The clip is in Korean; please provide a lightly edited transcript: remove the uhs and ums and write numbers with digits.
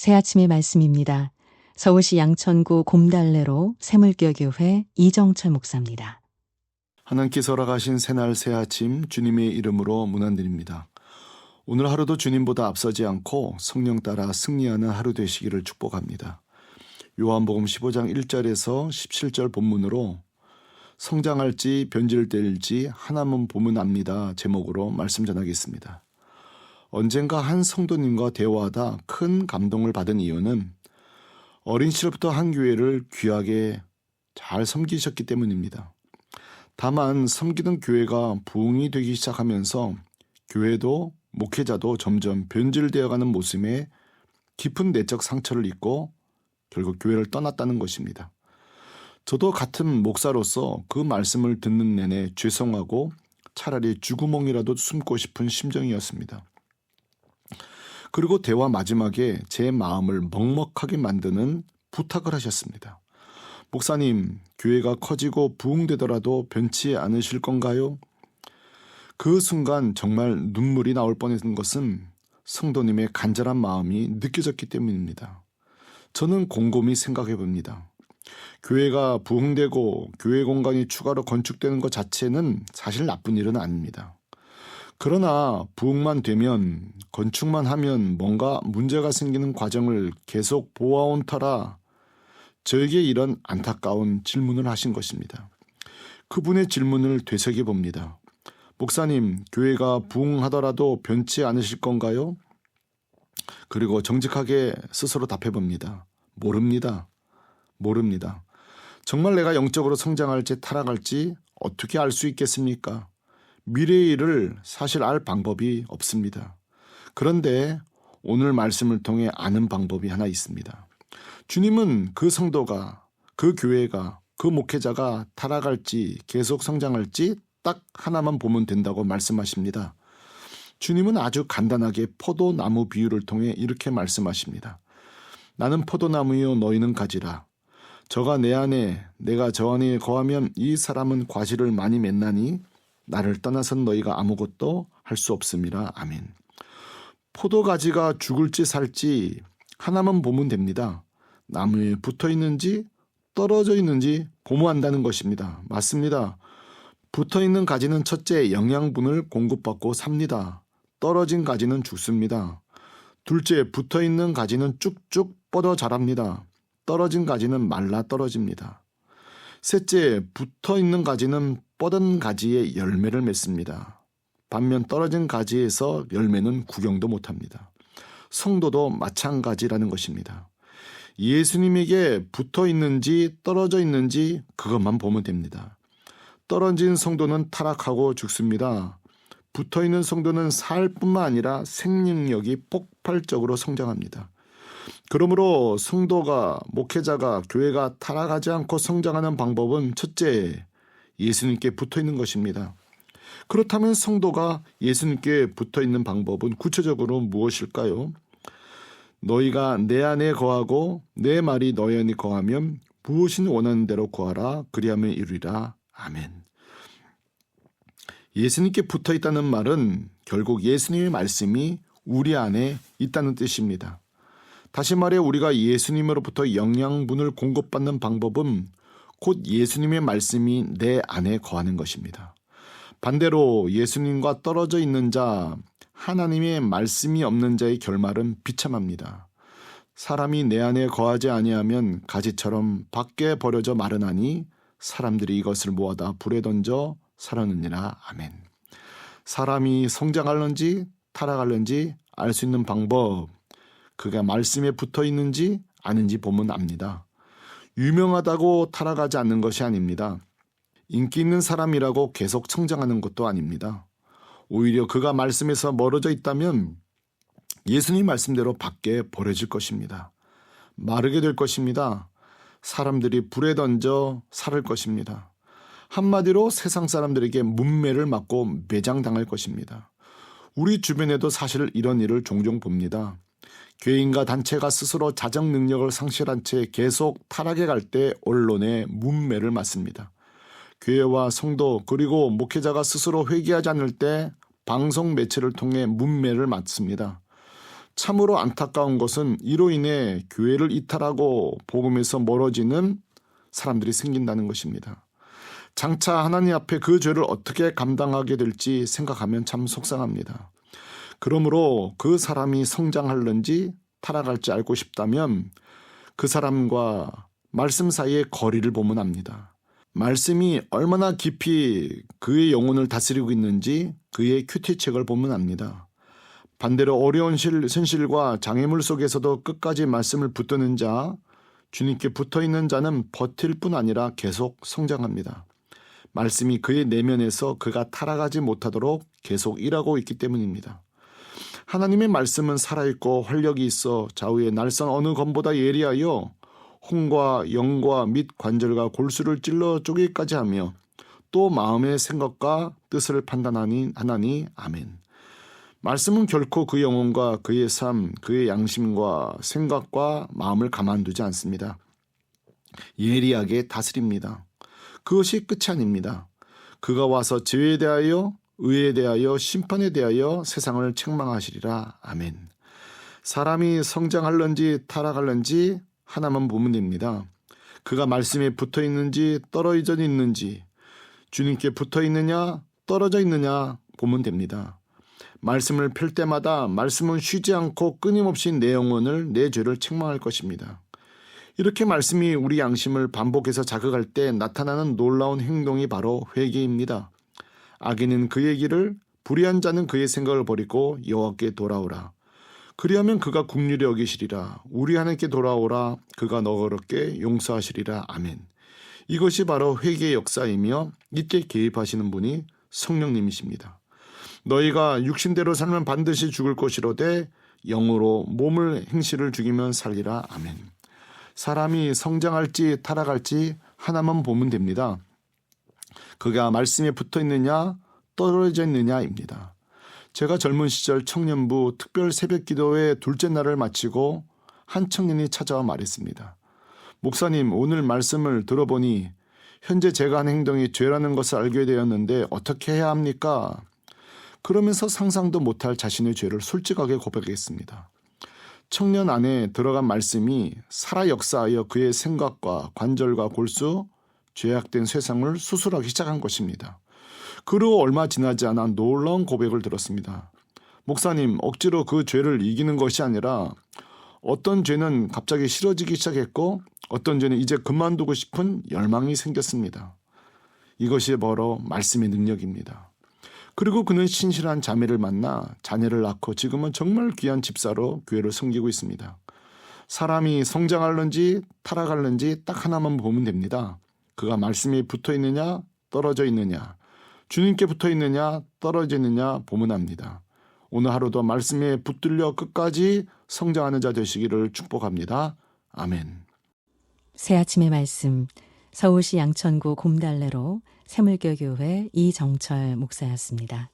새아침의 말씀입니다. 서울시 양천구 곰달래로 새물교교회 이정철 목사입니다. 하나님께서 허락하신 새날 새아침 주님의 이름으로 문안드립니다. 오늘 하루도 주님보다 앞서지 않고 성령 따라 승리하는 하루 되시기를 축복합니다. 요한복음 15장 1절에서 17절 본문으로 성장할지 변질될지 하나만 보면 압니다 제목으로 말씀 전하겠습니다. 언젠가 한 성도님과 대화하다 큰 감동을 받은 이유는 어린 시절부터 한 교회를 귀하게 잘 섬기셨기 때문입니다. 다만 섬기던 교회가 부흥이 되기 시작하면서 교회도 목회자도 점점 변질되어가는 모습에 깊은 내적 상처를 입고 결국 교회를 떠났다는 것입니다. 저도 같은 목사로서 그 말씀을 듣는 내내 죄송하고 차라리 쥐구멍이라도 숨고 싶은 심정이었습니다. 그리고 대화 마지막에 제 마음을 먹먹하게 만드는 부탁을 하셨습니다. 목사님, 교회가 커지고 부흥되더라도 변치 않으실 건가요? 그 순간 정말 눈물이 나올 뻔했던 것은 성도님의 간절한 마음이 느껴졌기 때문입니다. 저는 곰곰이 생각해 봅니다. 교회가 부흥되고 교회 공간이 추가로 건축되는 것 자체는 사실 나쁜 일은 아닙니다. 그러나 부흥만 되면 건축만 하면 뭔가 문제가 생기는 과정을 계속 보아온 터라 저에게 이런 안타까운 질문을 하신 것입니다. 그분의 질문을 되새겨 봅니다. 목사님, 교회가 부흥하더라도 변치 않으실 건가요? 그리고 정직하게 스스로 답해 봅니다. 모릅니다. 정말 내가 영적으로 성장할지 타락할지 어떻게 알 수 있겠습니까? 미래의 일을 사실 알 방법이 없습니다. 그런데 오늘 말씀을 통해 아는 방법이 하나 있습니다. 주님은 그 성도가, 그 교회가, 그 목회자가 타락할지 계속 성장할지 딱 하나만 보면 된다고 말씀하십니다. 주님은 아주 간단하게 포도나무 비유를 통해 이렇게 말씀하십니다. 나는 포도나무요 너희는 가지라. 저가 내 안에 내가 저 안에 거하면 이 사람은 과실을 많이 맺나니 나를 떠나선 너희가 아무것도 할 수 없음이라. 아멘. 포도가지가 죽을지 살지 하나만 보면 됩니다. 나무에 붙어 있는지 떨어져 있는지 보면 안다는 것입니다. 맞습니다. 붙어 있는 가지는 첫째 영양분을 공급받고 삽니다. 떨어진 가지는 죽습니다. 둘째 붙어 있는 가지는 쭉쭉 뻗어 자랍니다. 떨어진 가지는 말라 떨어집니다. 셋째 붙어 있는 가지는 뻗은 가지에 열매를 맺습니다. 반면 떨어진 가지에서 열매는 구경도 못합니다. 성도도 마찬가지라는 것입니다. 예수님에게 붙어 있는지 떨어져 있는지 그것만 보면 됩니다. 떨어진 성도는 타락하고 죽습니다. 붙어 있는 성도는 살 뿐만 아니라 생명력이 폭발적으로 성장합니다. 그러므로 성도가, 목회자가, 교회가 타락하지 않고 성장하는 방법은 첫째, 예수님께 붙어 있는 것입니다. 그렇다면 성도가 예수님께 붙어 있는 방법은 구체적으로 무엇일까요? 너희가 내 안에 거하고 내 말이 너희 안에 거하면 무엇이 원하는 대로 구하라. 그리하면 이루리라. 아멘. 예수님께 붙어 있다는 말은 결국 예수님의 말씀이 우리 안에 있다는 뜻입니다. 다시 말해 우리가 예수님으로부터 영양분을 공급받는 방법은 곧 예수님의 말씀이 내 안에 거하는 것입니다. 반대로 예수님과 떨어져 있는 자, 하나님의 말씀이 없는 자의 결말은 비참합니다. 사람이 내 안에 거하지 아니하면 가지처럼 밖에 버려져 마르나니 사람들이 이것을 모아다 불에 던져 살았느니라. 아멘. 사람이 성장할는지 타락할는지 알 수 있는 방법, 그가 말씀에 붙어 있는지 아닌지 보면 압니다. 유명하다고 타락하지 않는 것이 아닙니다. 인기 있는 사람이라고 계속 성장하는 것도 아닙니다. 오히려 그가 말씀에서 멀어져 있다면 예수님 말씀대로 밖에 버려질 것입니다. 마르게 될 것입니다. 사람들이 불에 던져 살을 것입니다. 한마디로 세상 사람들에게 문매를 맞고 매장당할 것입니다. 우리 주변에도 사실 이런 일을 종종 봅니다. 교인과 단체가 스스로 자정 능력을 상실한 채 계속 타락해 갈 때 언론에 문매를 맞습니다. 교회와 성도 그리고 목회자가 스스로 회개하지 않을 때 방송 매체를 통해 문매를 맞습니다. 참으로 안타까운 것은 이로 인해 교회를 이탈하고 복음에서 멀어지는 사람들이 생긴다는 것입니다. 장차 하나님 앞에 그 죄를 어떻게 감당하게 될지 생각하면 참 속상합니다. 그러므로 그 사람이 성장할는지 타락할지 알고 싶다면 그 사람과 말씀 사이의 거리를 보면 압니다. 말씀이 얼마나 깊이 그의 영혼을 다스리고 있는지 그의 큐티책을 보면 압니다. 반대로 어려운 현실과 장애물 속에서도 끝까지 말씀을 붙드는 자, 주님께 붙어있는 자는 버틸 뿐 아니라 계속 성장합니다. 말씀이 그의 내면에서 그가 타락하지 못하도록 계속 일하고 있기 때문입니다. 하나님의 말씀은 살아있고 활력이 있어 좌우의 날선 어느 검보다 예리하여 혼과 영과 및 관절과 골수를 찔러 쪼개기까지 하며 또 마음의 생각과 뜻을 판단하니 하나니 아멘. 말씀은 결코 그 영혼과 그의 삶, 그의 양심과 생각과 마음을 가만두지 않습니다. 예리하게 다스립니다. 그것이 끝이 아닙니다. 그가 와서 죄에 대하여, 의에 대하여, 심판에 대하여 세상을 책망하시리라. 아멘. 사람이 성장할는지 타락할는지 하나만 보면 됩니다. 그가 말씀에 붙어 있는지 떨어져 있는지, 주님께 붙어 있느냐 떨어져 있느냐 보면 됩니다. 말씀을 펼 때마다 말씀은 쉬지 않고 끊임없이 내 영혼을, 내 죄를 책망할 것입니다. 이렇게 말씀이 우리 양심을 반복해서 자극할 때 나타나는 놀라운 행동이 바로 회개입니다. 악인은 그의 길을, 불의한 자는 그의 생각을 버리고 여호와께 돌아오라. 그리하면 그가 긍휼히 여기시리라. 우리 하나님께 돌아오라. 그가 너그럽게 용서하시리라. 아멘. 이것이 바로 회개의 역사이며 이때 개입하시는 분이 성령님이십니다. 너희가 육신대로 살면 반드시 죽을 것이로되 영으로 몸을 행실을 죽이면 살리라. 아멘. 사람이 성장할지 타락할지 하나만 보면 됩니다. 그가 말씀에 붙어 있느냐 떨어져 있느냐입니다. 제가 젊은 시절 청년부 특별 새벽 기도회 둘째 날을 마치고 한 청년이 찾아와 말했습니다. 목사님, 오늘 말씀을 들어보니 현재 제가 한 행동이 죄라는 것을 알게 되었는데 어떻게 해야 합니까? 그러면서 상상도 못할 자신의 죄를 솔직하게 고백했습니다. 청년 안에 들어간 말씀이 살아 역사하여 그의 생각과 관절과 골수, 죄악된 쇠상을 수술하기 시작한 것입니다. 그리고 얼마 지나지 않아 놀라운 고백을 들었습니다. 목사님, 억지로 그 죄를 이기는 것이 아니라 어떤 죄는 갑자기 싫어지기 시작했고 어떤 죄는 이제 그만두고 싶은 열망이 생겼습니다. 이것이 바로 말씀의 능력입니다. 그리고 그는 신실한 자매를 만나 자녀를 낳고 지금은 정말 귀한 집사로 교회를 섬기고 있습니다. 사람이 성장할는지 타락할는지 딱 하나만 보면 됩니다. 그가 말씀에 붙어 있느냐 떨어져 있느냐, 주님께 붙어 있느냐 떨어져 있느냐 보면 압니다. 오늘 하루도 말씀에 붙들려 끝까지 성장하는 자 되시기를 축복합니다. 아멘. 새 아침의 말씀, 서울시 양천구 곰달래로 새물교교회 이정철 목사였습니다.